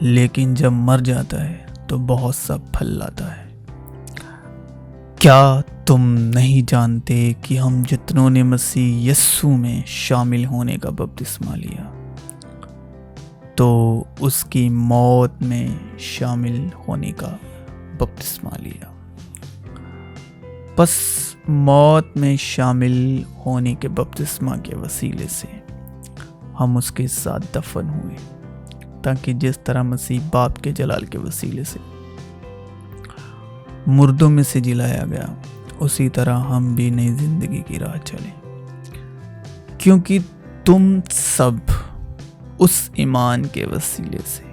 لیکن جب مر جاتا ہے تو بہت سا پھل لاتا ہے۔ کیا تم نہیں جانتے کہ ہم جتنوں نے مسیح یسوع میں شامل ہونے کا بپتسمہ لیا تو اس کی موت میں شامل ہونے کا بپتسمہ لیا؟ پس موت میں شامل ہونے کے بپتسمہ کے وسیلے سے ہم اس کے ساتھ دفن ہوئے، تاکہ جس طرح مسیح باپ کے جلال کے وسیلے سے مردوں میں سے جلایا گیا، اسی طرح ہم بھی نئی زندگی کی راہ چلیں۔ کیونکہ تم سب اس ایمان کے وسیلے سے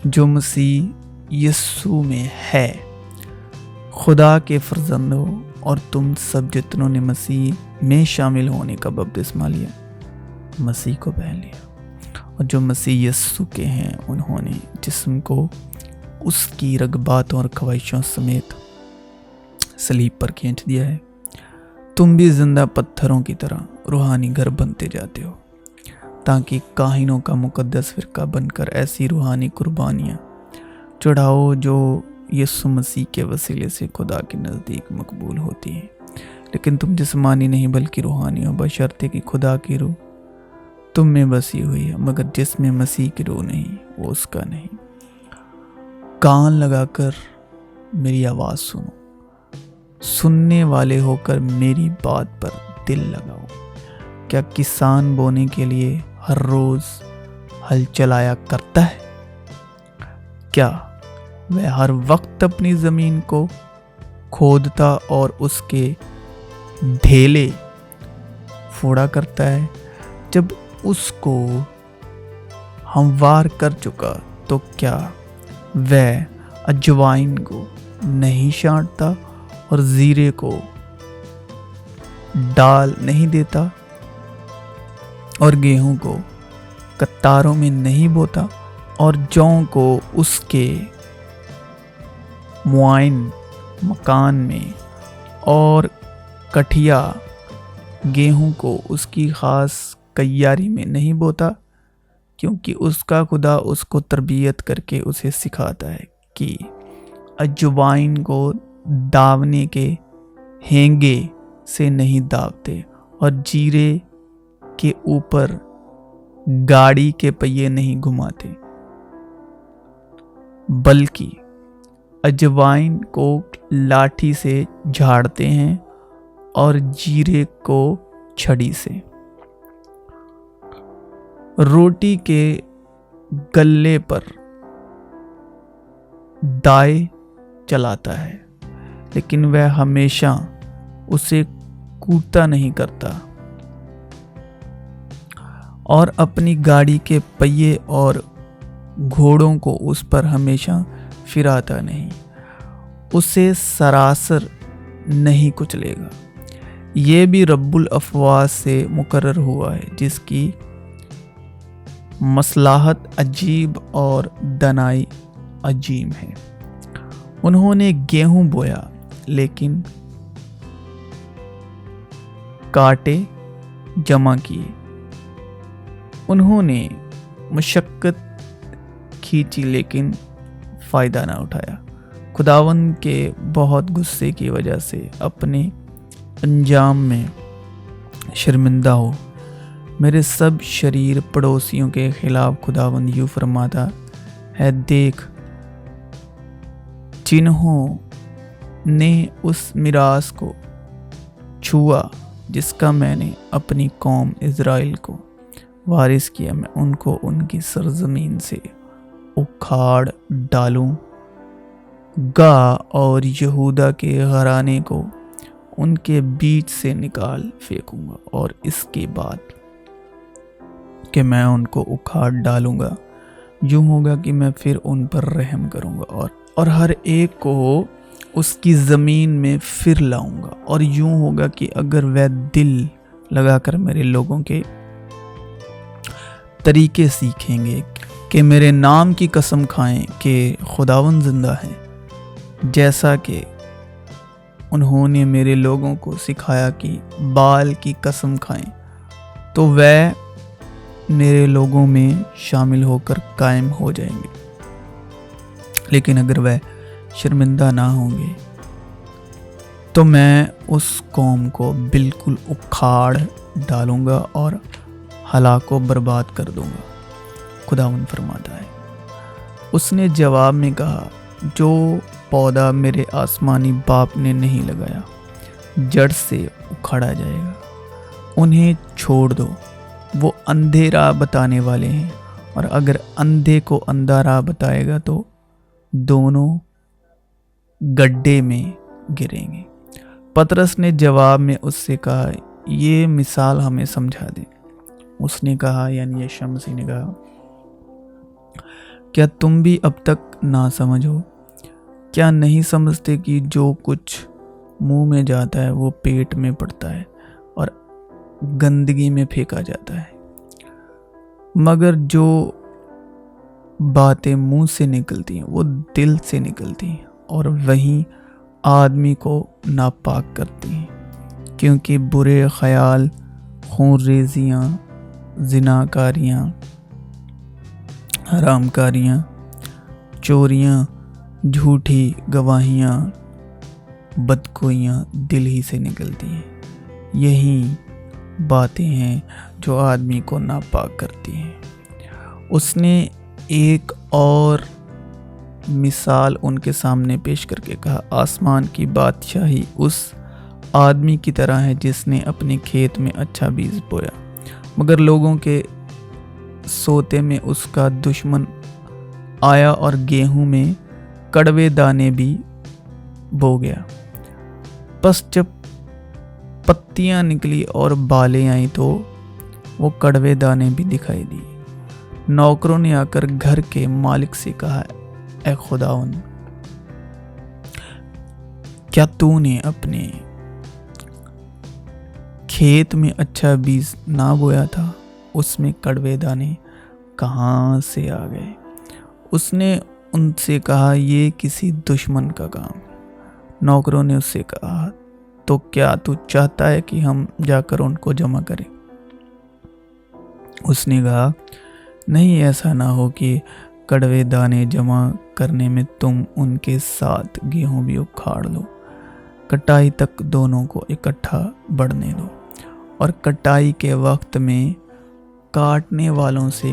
جو مسیح یسوع میں ہے خدا کے فرزند ہو، اور تم سب جتنوں نے مسیح میں شامل ہونے کا بپتسمہ لیا مسیح کو پہن لیا، اور جو مسیح یسوع کے ہیں انہوں نے جسم کو اس کی رغباتوں اور خواہشوں سمیت صلیب پر کھینچ دیا ہے۔ تم بھی زندہ پتھروں کی طرح روحانی گھر بنتے جاتے ہو، تاکہ کاہنوں کا مقدس فرقہ بن کر ایسی روحانی قربانیاں چڑھاؤ جو یسوع مسیح کے وسیلے سے خدا کے نزدیک مقبول ہوتی ہیں۔ لیکن تم جسمانی نہیں بلکہ روحانی ہو، بشرطے کہ خدا کی روح تم میں بسی ہوئی ہے، مگر جس میں مسیح کی روح نہیں وہ اس کا نہیں۔ کان لگا کر میری آواز سنو، سننے والے ہو کر میری بات پر دل لگاؤ۔ کیا کسان بونے کے لیے ہر روز ہل چلایا کرتا ہے؟ کیا وہ ہر وقت اپنی زمین کو کھودتا اور اس کے ڈھیلے پھوڑا کرتا ہے؟ جب اس کو ہموار کر چکا تو کیا وہ اجوائن کو نہیں چھانٹتا اور زیرے کو ڈال نہیں دیتا اور گیہوں کو کتاروں میں نہیں بوتا اور جوں کو اس کے معائن مکان میں اور کٹھیا گیہوں کو اس کی خاص کیاری میں نہیں بوتا؟ کیونکہ اس کا خدا اس کو تربیت کر کے اسے سکھاتا ہے کہ اجوائن کو داونے کے ہینگے سے نہیں داوتے اور جیرے کے اوپر گاڑی کے پہیے نہیں گھماتے، بلکہ اجوائن کو لاٹھی سے جھاڑتے ہیں اور جیرے کو چھڑی سے۔ روٹی کے گلے پر دائیں چلاتا ہے، لیکن وہ ہمیشہ اسے کوٹتا نہیں کرتا، اور اپنی گاڑی کے پہیے اور گھوڑوں کو اس پر ہمیشہ پھراتا نہیں، اسے سراسر نہیں کچلے گا۔ یہ بھی رب الافواج سے مقرر ہوا ہے، جس کی مصلحت عجیب اور دانائی عظیم ہے۔ انہوں نے گیہوں بویا لیکن کانٹے جمع کیے، انہوں نے مشقت کھینچی لیکن فائدہ نہ اٹھایا۔ خداوند کے بہت غصے کی وجہ سے اپنے انجام میں شرمندہ ہو۔ میرے سب شریر پڑوسیوں کے خلاف خداوند یوں فرماتا ہے، دیکھ، جنہوں نے اس میراث کو چھوا جس کا میں نے اپنی قوم اسرائیل کو وارث کیا، میں ان کو ان کی سرزمین سے اکھاڑ ڈالوں گا اور یہودا کے گھرانے کو ان کے بیچ سے نکال پھینکوں گا، اور اس کے بعد کہ میں ان کو اکھاڑ ڈالوں گا یوں ہوگا کہ میں پھر ان پر رحم کروں گا اور ہر ایک کو اس کی زمین میں پھر لاؤں گا، اور یوں ہوگا کہ اگر وہ دل لگا کر میرے لوگوں کے طریقے سیکھیں گے کہ میرے نام کی قسم کھائیں کہ خداوند زندہ ہے، جیسا کہ انہوں نے میرے لوگوں کو سکھایا کہ بال کی قسم کھائیں، تو وہ میرے لوگوں میں شامل ہو کر قائم ہو جائیں گے، لیکن اگر وہ شرمندہ نہ ہوں گے تو میں اس قوم کو بالکل اکھاڑ ڈالوں گا اور ہلاک و برباد کر دوں گا۔ خداوند فرماتا ہے، اس نے جواب میں کہا، جو پودا میرے آسمانی باپ نے نہیں لگایا جڑ سے اکھاڑا جائے گا۔ انہیں چھوڑ دو، وہ اندھے راہ بتانے والے ہیں، اور اگر اندھے کو اندھا راہ بتائے گا تو دونوں گڈھے میں گریں گے۔ پطرس نے جواب میں اس سے کہا، یہ مثال ہمیں سمجھا دے۔ اس نے کہا، یعنی یسوع مسیح نے کہا، کیا تم بھی اب تک نہ سمجھو؟ کیا نہیں سمجھتے کہ جو کچھ منہ میں جاتا ہے وہ پیٹ میں پڑتا ہے اور گندگی میں پھینکا جاتا ہے؟ مگر جو باتیں منہ سے نکلتی ہیں وہ دل سے نکلتی ہیں اور وہیں آدمی کو ناپاک کرتی ہیں، کیونکہ برے خیال، خون ریزیاں، زناکاریاں، حرام کاریاں، چوریاں، جھوٹی گواہیاں، بدگوئیاں دل ہی سے نکلتی ہیں۔ یہی باتیں ہیں جو آدمی کو ناپاک کرتی ہیں۔ اس نے ایک اور مثال ان کے سامنے پیش کر کے کہا، آسمان کی بادشاہی اس آدمی کی طرح ہے جس نے اپنے کھیت میں اچھا بیج بویا، مگر لوگوں کے سوتے میں اس کا دشمن آیا اور گیہوں میں کڑوے دانے بھی بو گیا۔ پس جب پتیاں نکلی اور بالیں آئیں تو وہ کڑوے دانے بھی دکھائی دی۔ نوکروں نے آ کر گھر کے مالک سے کہا، اے خداوند، کیا تو نے اپنے کھیت میں اچھا بیج نہ بویا تھا؟ اس میں کڑوے دانے کہاں سے آ گئے؟ اس نے ان سے کہا، یہ کسی دشمن کا کام۔ نوکروں نے اس سے کہا، تو کیا تو چاہتا ہے کہ ہم جا کر ان کو جمع کریں؟ اس نے کہا، نہیں، ایسا نہ ہو کہ کڑوے دانے جمع کرنے میں تم ان کے ساتھ گیہوں بھی اکھاڑ لو۔ کٹائی تک دونوں کو اکٹھا بڑھنے دو، اور کٹائی کے وقت میں کاٹنے والوں سے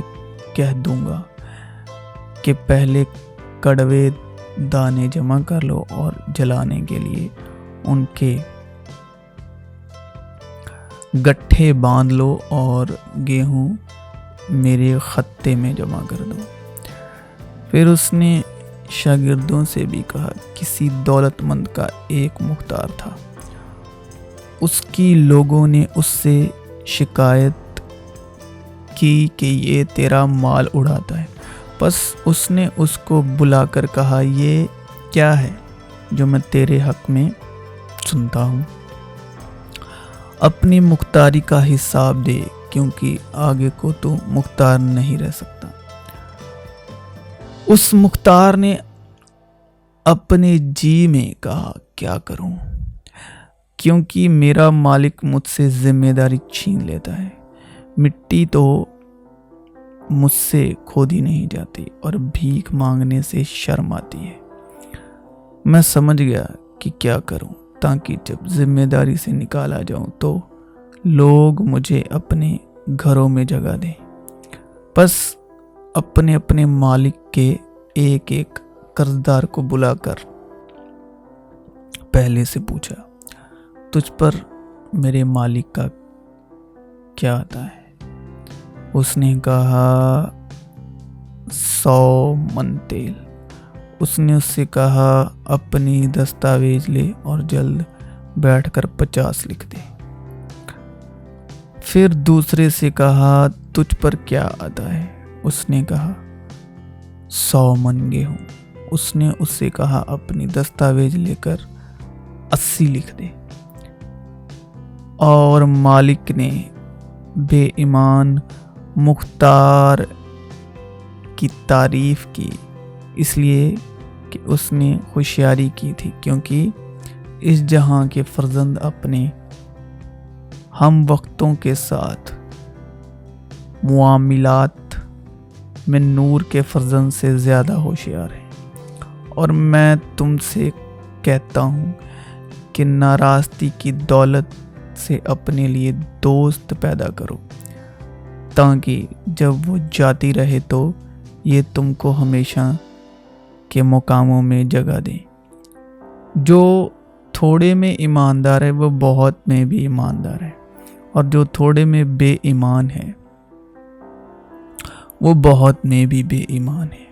کہہ دوں گا کہ پہلے کڑوے دانے جمع کر لو اور جلانے کے لیے ان کے گٹھے باندھ لو، اور گیہوں میرے خطے میں جمع کر دو۔ پھر اس نے شاگردوں سے بھی کہا، کسی دولت مند کا ایک مختار تھا، اس کی لوگوں نے اس سے شکایت کی کہ یہ تیرا مال اڑاتا ہے۔ پس اس نے اس کو بلا کر کہا، یہ کیا ہے جو میں تیرے حق میں سنتا ہوں؟ اپنی مختاری کا حساب دے، کیونکہ آگے کو تو مختار نہیں رہ سکتا۔ اس مختار نے اپنے جی میں کہا، کیا کروں، کیونکہ میرا مالک مجھ سے ذمہ داری چھین لیتا ہے۔ مٹی تو مجھ سے کھودی نہیں جاتی اور بھیک مانگنے سے شرم آتی ہے۔ میں سمجھ گیا کہ کیا کروں تاکہ جب ذمہ داری سے نکالا جاؤں تو لوگ مجھے اپنے گھروں میں جگہ دیں۔ پس اپنے اپنے مالک کے ایک ایک قرضدار کو بلا کر پہلے سے پوچھا، تجھ پر میرے مالک کا کیا آتا ہے؟ اس نے کہا، 100 من تیل۔ اس نے اس سے کہا، اپنی دستاویز لے اور جلد بیٹھ کر 50 لکھ دے۔ پھر دوسرے سے کہا، تجھ پر کیا آتا ہے؟ اس نے کہا، 100 من گیہوں۔ اس نے اس سے کہا، اپنی دستاویز لے کر 80 لکھ دے۔ اور مالک نے بے ایمان مختار کی تعریف کی، اس لیے کہ اس نے ہوشیاری کی تھی، کیونکہ اس جہاں کے فرزند اپنے ہم وقتوں کے ساتھ معاملات میں نور کے فرزند سے زیادہ ہوشیار ہیں، اور میں تم سے کہتا ہوں کہ ناراستی کی دولت سے اپنے لیے دوست پیدا کرو، تاکہ جب وہ جاتی رہے تو یہ تم کو ہمیشہ کے مقاموں میں جگہ دیں۔ جو تھوڑے میں ایماندار ہے وہ بہت میں بھی ایماندار ہے، اور جو تھوڑے میں بے ایمان ہے وہ بہت میں بھی بے ایمان ہے۔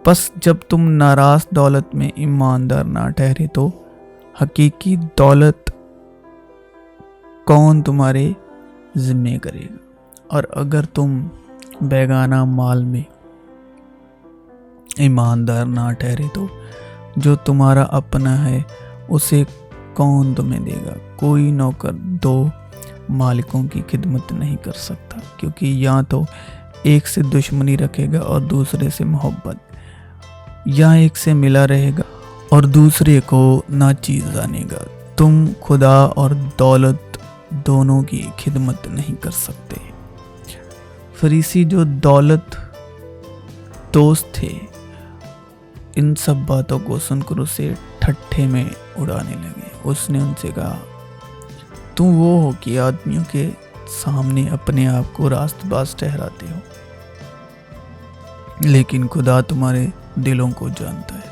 پس جب تم ناراض دولت میں ایماندار نہ ٹھہرے تو حقیقی دولت کون تمہارے ذمہ کرے گا؟ اور اگر تم بیگانہ مال میں ایماندار نہ ٹھہرے تو جو تمہارا اپنا ہے اسے کون تمہیں دے گا؟ کوئی نوکر دو مالکوں کی خدمت نہیں کر سکتا، کیونکہ یا تو ایک سے دشمنی رکھے گا اور دوسرے سے محبت، یا ایک سے ملا رہے گا اور دوسرے کو ناچیز جانے گا۔ تم خدا اور دولت دونوں کی خدمت نہیں کر سکتے۔ فریسی جو دولت دوست تھے ان سب باتوں کو سن کر اسے ٹھٹھے میں اڑانے لگے۔ اس نے ان سے کہا، تم وہ ہو کہ آدمیوں کے سامنے اپنے آپ کو راست باز ٹھہراتے ہو، لیکن خدا تمہارے دلوں کو جانتا ہے،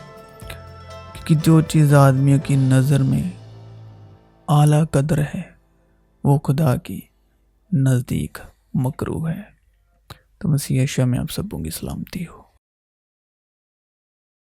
کیونکہ جو چیز آدمیوں کی نظر میں اعلیٰ قدر ہے وہ خدا کی نزدیک مکروہ ہے۔ تو مسیح یسوع میں آپ سبوں کی سلامتی ہو۔